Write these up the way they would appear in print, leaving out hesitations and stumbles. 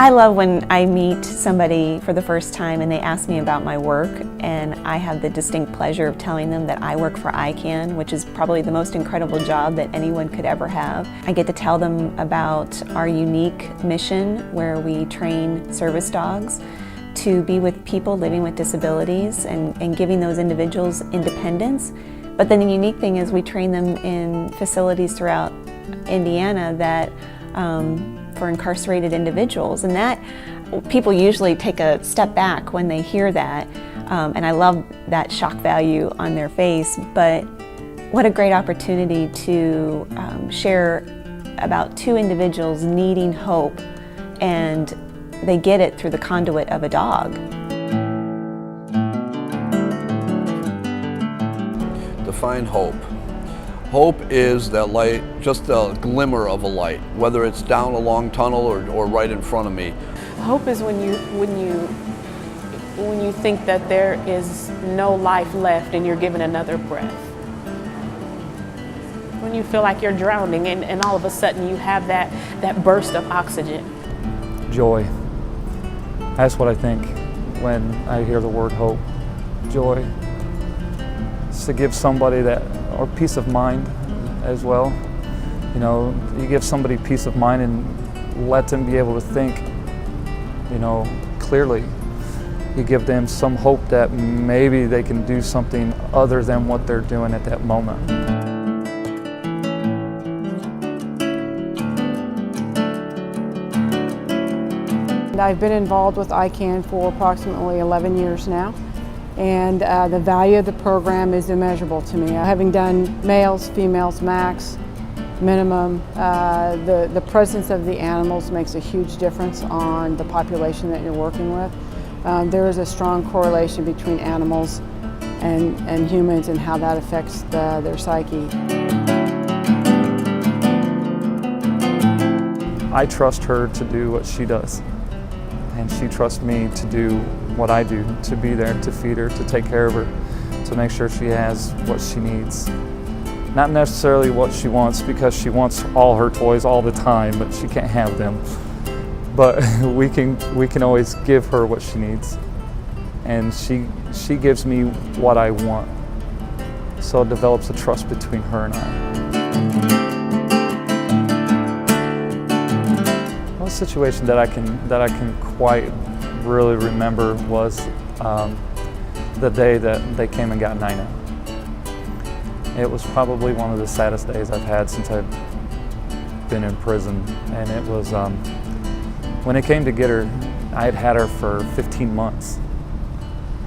I love when I meet somebody for the first time and they ask me about my work, and I have the distinct pleasure of telling them that I work for ICAN, which is probably the most incredible job that anyone could ever have. I get to tell them about our unique mission where we train service dogs to be with people living with disabilities and giving those individuals independence. But then the unique thing is we train them in facilities throughout Indiana that for incarcerated individuals, and that people usually take a step back when they hear that, and I love that shock value on their face. But what a great opportunity to share about two individuals needing hope, and they get it through the conduit of a dog. Define hope. Hope is that light, just a glimmer of a light, whether it's down a long tunnel or right in front of me. Hope is when you think that there is no life left and you're given another breath. When you feel like you're drowning and all of a sudden you have that burst of oxygen. Joy. That's what I think when I hear the word hope. Joy. It's to give somebody that, or peace of mind as well. You know, you give somebody peace of mind and let them be able to think, you know, clearly. You give them some hope that maybe they can do something other than what they're doing at that moment. I've been involved with ICAN for approximately 11 years now, and the value of the program is immeasurable to me. Having done males, females, max, minimum, the presence of the animals makes a huge difference on the population that you're working with. There is a strong correlation between animals and humans and how that affects their psyche. I trust her to do what she does, and she trusts me to do what I do, to be there, to feed her, to take care of her, to make sure she has what she needs. Not necessarily what she wants, because she wants all her toys all the time, but she can't have them. But we can always give her what she needs, and she gives me what I want. So it develops a trust between her and I. One situation that I can quite really remember was the day that they came and got Nina. It was probably one of the saddest days I've had since I've been in prison, and it was when it came to get her. I had had her for 15 months,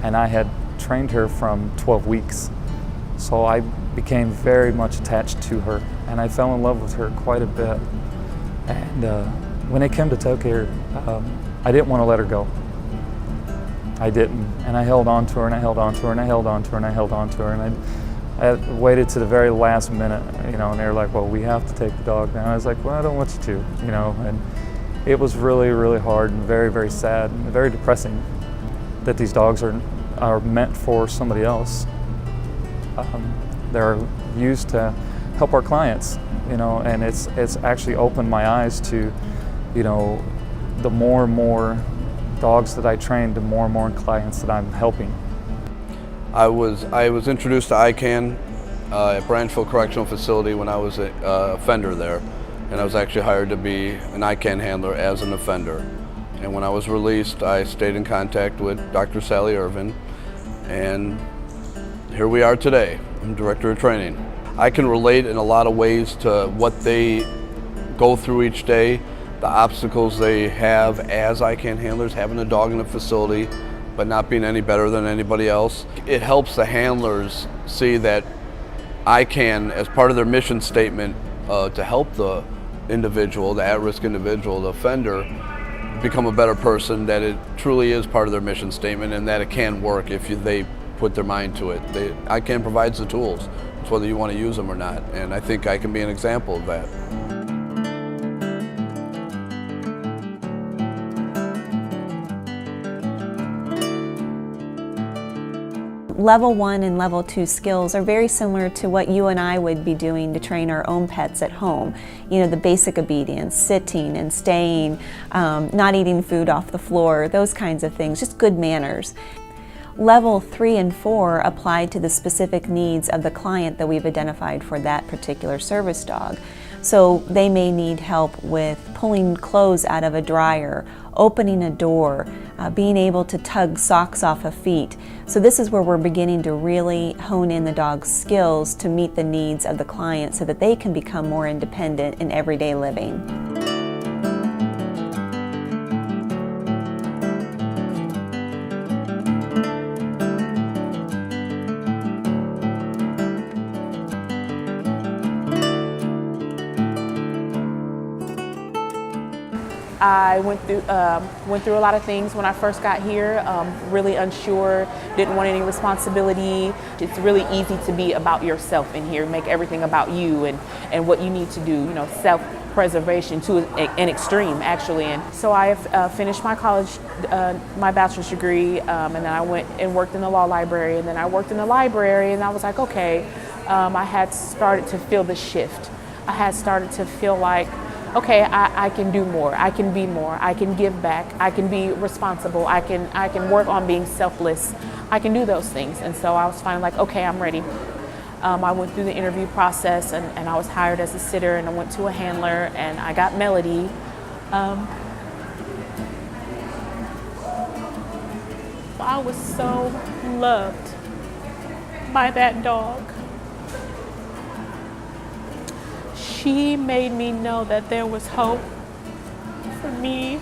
and I had trained her from 12 weeks. So I became very much attached to her, and I fell in love with her quite a bit. And when it came to take her, I didn't want to let her go. I didn't, and I held on to her, and I held on to her, and I held on to her, and I held on to her, and I waited to the very last minute, you know, and they were like, well, we have to take the dog now. I was like, well, I don't want you to, you know, and it was really, really hard and very, very sad and very depressing that these dogs are meant for somebody else. They're used to help our clients, you know, and it's actually opened my eyes to, you know, the more and more dogs that I train, the more and more clients that I'm helping. I was introduced to ICAN at Branchville Correctional Facility when I was an offender there, and I was actually hired to be an ICAN handler as an offender. And when I was released, I stayed in contact with Dr. Sally Irvin, and here we are today. I'm Director of Training. I can relate in a lot of ways to what they go through each day, the obstacles they have as ICAN handlers, having a dog in a facility, but not being any better than anybody else. It helps the handlers see that ICAN, as part of their mission statement, to help the individual, the at-risk individual, the offender, become a better person, that it truly is part of their mission statement and that it can work if they put their mind to it. ICAN provides the tools. It's whether you want to use them or not, and I think I can be an example of that. Level 1 and Level 2 skills are very similar to what you and I would be doing to train our own pets at home. You know, the basic obedience, sitting and staying, not eating food off the floor, those kinds of things, just good manners. Level 3 and 4 apply to the specific needs of the client that we've identified for that particular service dog. So they may need help with pulling clothes out of a dryer, opening a door, being able to tug socks off of feet. So this is where we're beginning to really hone in the dog's skills to meet the needs of the client so that they can become more independent in everyday living. I went through a lot of things when I first got here, really unsure, didn't want any responsibility. It's really easy to be about yourself in here, make everything about you and what you need to do, you know, self-preservation to an extreme actually. And so I finished my college, my bachelor's degree, and then I went and worked in the law library, and then I worked in the library, and I was like, okay, I had started to feel the shift. I had started to feel like, okay, I can do more, I can be more, I can give back, I can be responsible, I can work on being selfless, I can do those things. And so I was finally like, okay, I'm ready. I went through the interview process and I was hired as a sitter, and I went to a handler and I got Melody. I was so loved by that dog. She made me know that there was hope for me.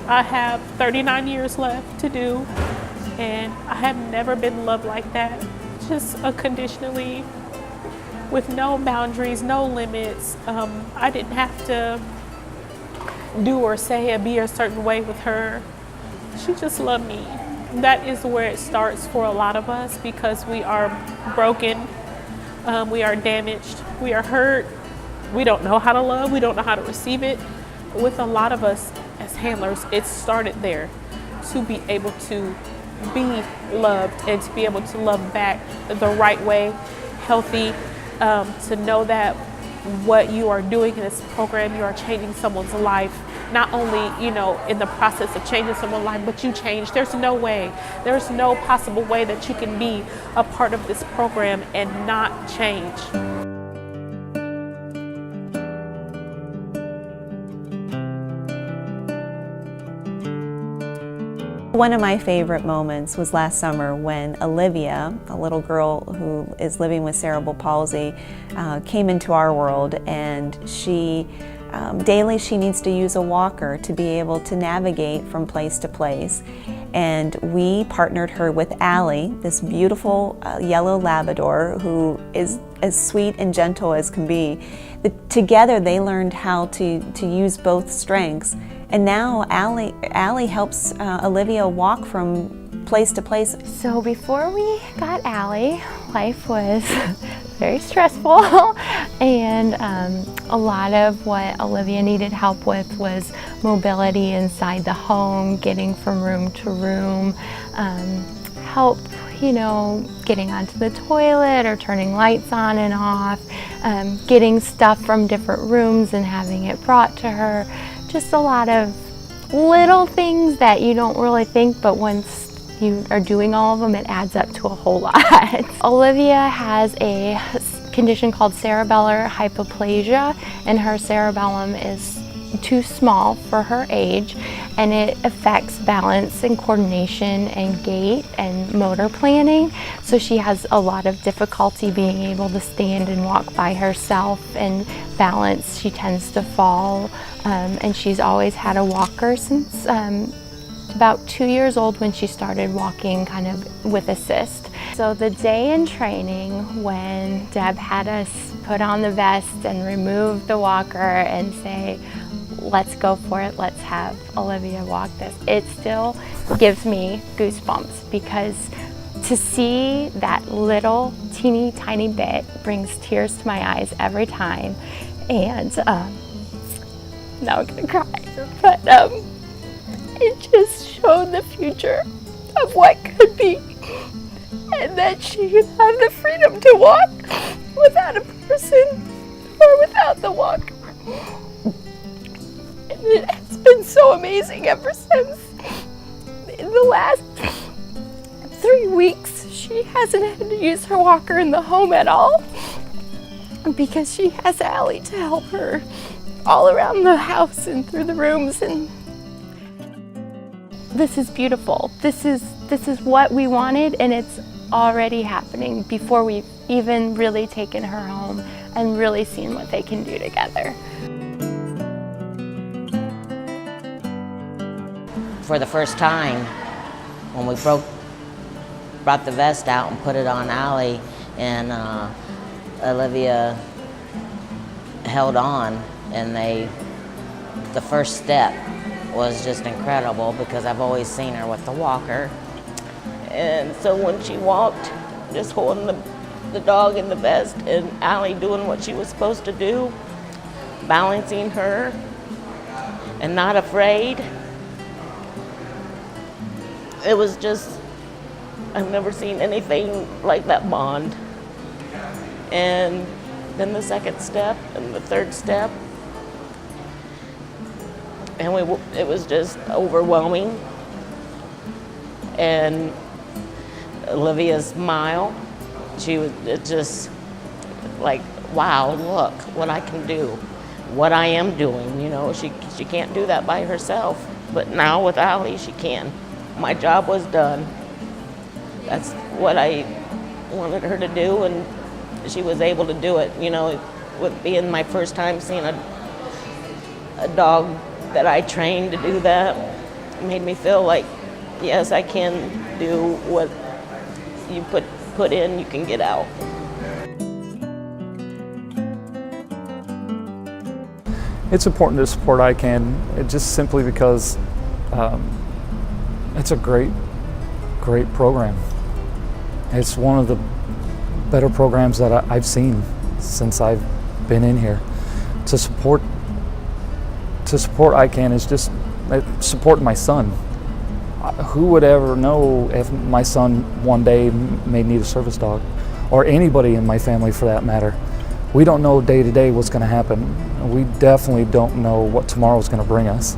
I have 39 years left to do, and I have never been loved like that. Just unconditionally, with no boundaries, no limits. I didn't have to do or say or be a certain way with her. She just loved me. That is where it starts for a lot of us, because we are broken, we are damaged, we are hurt. We don't know how to love, we don't know how to receive it. With a lot of us as handlers, it started there, to be able to be loved and to be able to love back the right way, healthy, to know that what you are doing in this program, you are changing someone's life. Not only, you know, in the process of changing someone's life, but you change. There's no possible way that you can be a part of this program and not change. One of my favorite moments was last summer when Olivia, a little girl who is living with cerebral palsy, came into our world, and daily she needs to use a walker to be able to navigate from place to place. And we partnered her with Allie, this beautiful yellow Labrador who is as sweet and gentle as can be. Together they learned how to use both strengths. And now Allie helps Olivia walk from place to place. So before we got Allie, life was very stressful, and a lot of what Olivia needed help with was mobility inside the home, getting from room to room, help, you know, getting onto the toilet or turning lights on and off, getting stuff from different rooms and having it brought to her. Just a lot of little things that you don't really think, but once you are doing all of them, it adds up to a whole lot. Olivia has a condition called cerebellar hypoplasia, and her cerebellum is too small for her age, and it affects balance and coordination and gait and motor planning. So she has a lot of difficulty being able to stand and walk by herself, and balance. She tends to fall, and she's always had a walker since about 2 years old, when she started walking kind of with assist. So the day in training when Deb had us put on the vest and remove the walker and say, let's go for it, let's have Olivia walk this, it still gives me goosebumps, because to see that little teeny tiny bit brings tears to my eyes every time. And now I'm gonna cry, but it just showed the future of what could be. and that she could have the freedom to walk without a person or without the walker. And it has been so amazing ever since. In the last 3 weeks, she hasn't had to use her walker in the home at all because she has Allie to help her all around the house and through the rooms. And this is beautiful. This is what we wanted, and it's already happening before we've even really taken her home and really seen what they can do together. For the first time, when we brought the vest out and put it on Allie, and Olivia held on, and the first step was just incredible because I've always seen her with the walker. And so when she walked, just holding the dog in the vest and Allie doing what she was supposed to do, balancing her and not afraid, it was just, I've never seen anything like that bond. And then the second step and the third step, and it was just overwhelming. And Olivia's smile, it's just like, wow, look what I can do, what I am doing. You know, she can't do that by herself, but now with Allie, she can. My job was done. That's what I wanted her to do, and she was able to do it. You know, with being my first time seeing a dog that I trained to do that, it made me feel like, yes, I can do what you put in, you can get out. It's important to support ICAN just simply because it's a great program. It's one of the better programs that I've seen since I've been in here. To support ICAN is just supporting my son. Who would ever know if my son one day may need a service dog, or anybody in my family for that matter? We don't know day to day what's going to happen. We definitely don't know what tomorrow's going to bring us.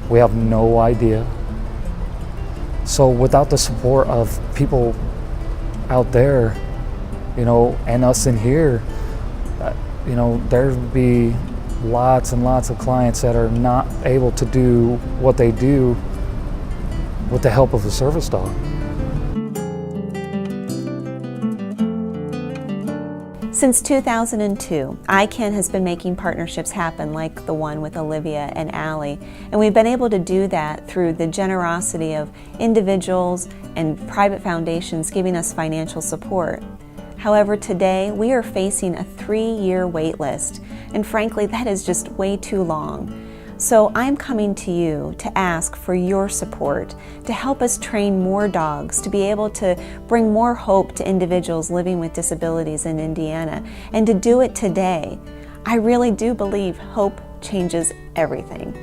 We have no idea. So without the support of people out there, you know, and us in here, you know, there'd be lots and lots of clients that are not able to do what they do with the help of a service dog. Since 2002, ICAN has been making partnerships happen like the one with Olivia and Allie, and we've been able to do that through the generosity of individuals and private foundations giving us financial support. However, today we are facing a 3-year wait list, and frankly, that is just way too long. So I'm coming to you to ask for your support to help us train more dogs, to be able to bring more hope to individuals living with disabilities in Indiana, and to do it today. I really do believe hope changes everything.